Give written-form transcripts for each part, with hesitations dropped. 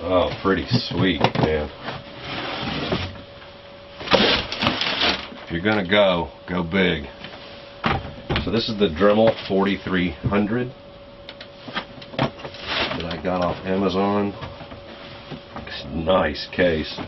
Oh, pretty sweet, man. If you're gonna go big. So this is the Dremel 4300 that I got off Amazon. Nice case.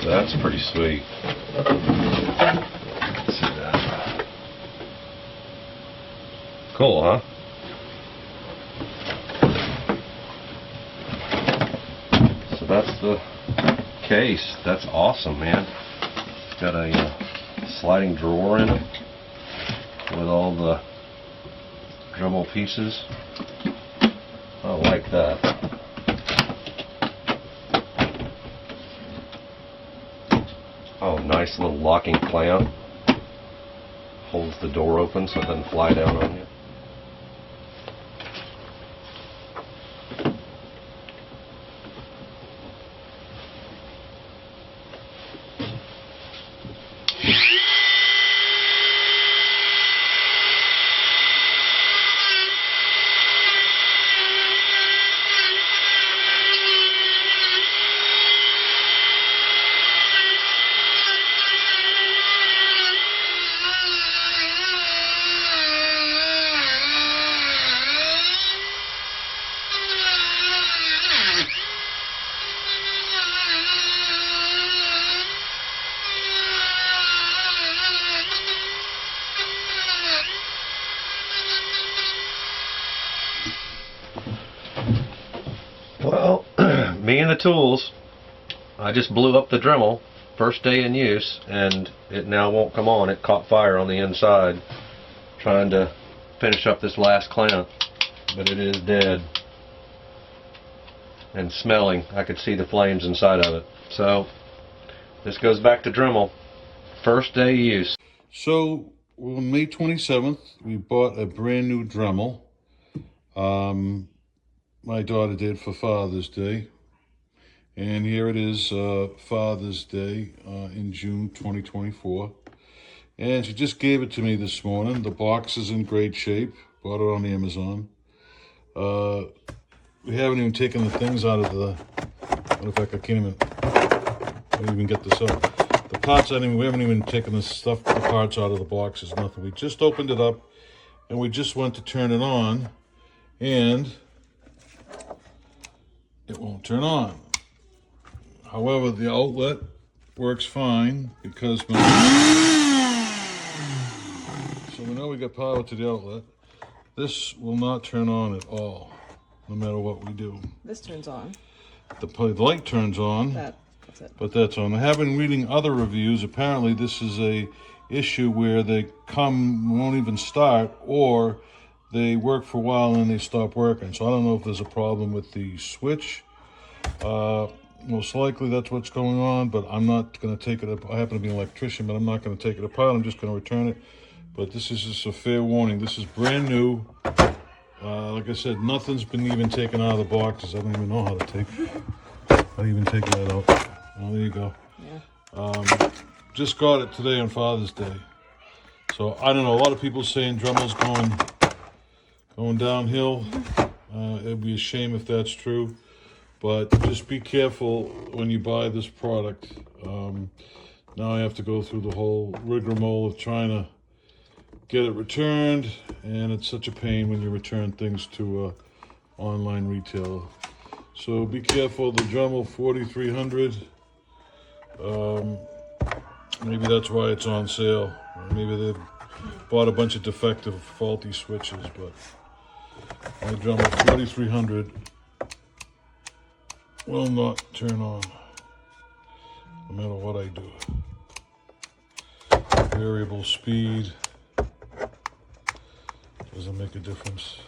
That's pretty sweet. Let's see that. Cool, huh? So that's the case. That's awesome, man. It's got a sliding drawer in it with all the Dremel pieces. I like that. Oh, nice little locking clamp. Holds the door open so it doesn't fly down on you. Well, me and the tools, I just blew up the Dremel first day in use, and it now won't come on. It caught fire on the inside trying to finish up this last clamp, but it is dead and smelling. I could see the flames inside of it. So this goes back to Dremel, first day use. So on May 27th, we bought a brand new Dremel. My daughter did for Father's Day. And here it is, Father's Day in June 2024. And she just gave it to me this morning. The box is in great shape. Bought it on Amazon. We haven't even taken the things out of the... In fact, I can't even get this out. The parts, we haven't even taken the parts out of the boxes, nothing. We just opened it up and we just went to turn it on and it won't turn on. However, the outlet works fine because so we know we got power to the outlet. This will not turn on at all, no matter what we do. This turns on. The light turns on. That's it. But that's on. I have been reading other reviews. Apparently this is a issue where they won't even start, or they work for a while and then they stop working. So I don't know if there's a problem with the switch. Most likely that's what's going on, but I'm not going to take it up. I happen to be an electrician, but I'm not going to take it apart. I'm just going to return it. But this is just a fair warning. This is brand new. Like I said, nothing's been even taken out of the boxes. I don't even know how to take that out. Oh, there you go. Yeah. Just got it today on Father's Day. So I don't know. A lot of people saying Dremel's going downhill. It'd be a shame if that's true. But just be careful when you buy this product. Now I have to go through the whole rigmarole of trying to get it returned, and it's such a pain when you return things to online retailer. So be careful. The Dremel 4300. Maybe that's why it's on sale. Or maybe they've bought a bunch of defective, faulty switches. But my Dremel 4300 will not turn on, no matter what I do. Variable speed. Doesn't make a difference.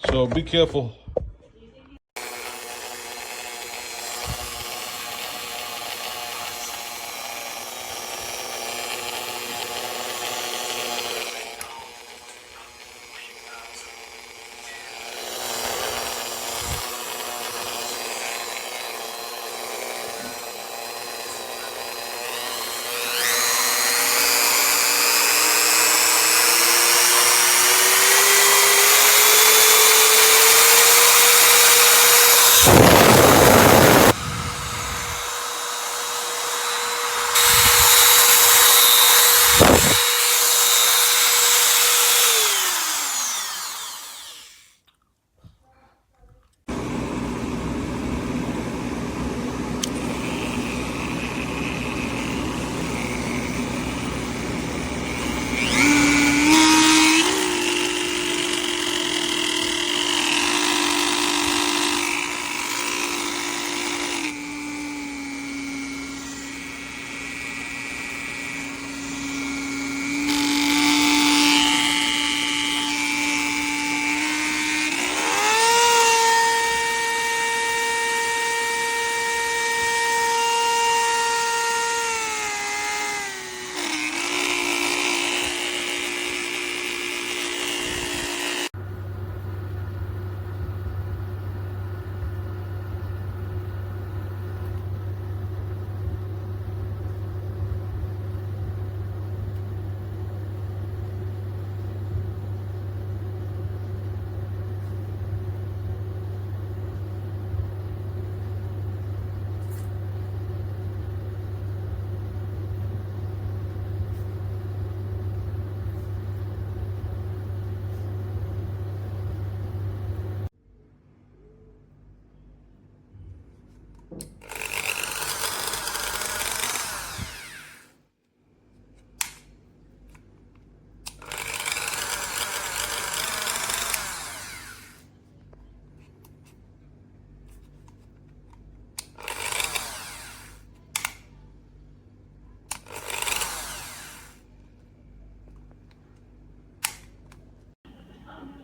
So be careful.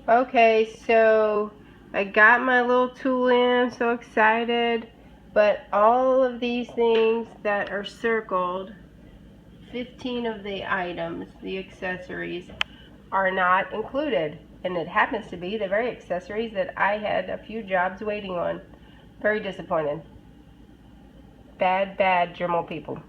Okay, so I got my little tool in, so excited, but all of these things that are circled, 15 of the items, the accessories, are not included. And it happens to be the very accessories that I had a few jobs waiting on. Very disappointed. Bad, bad Dremel people.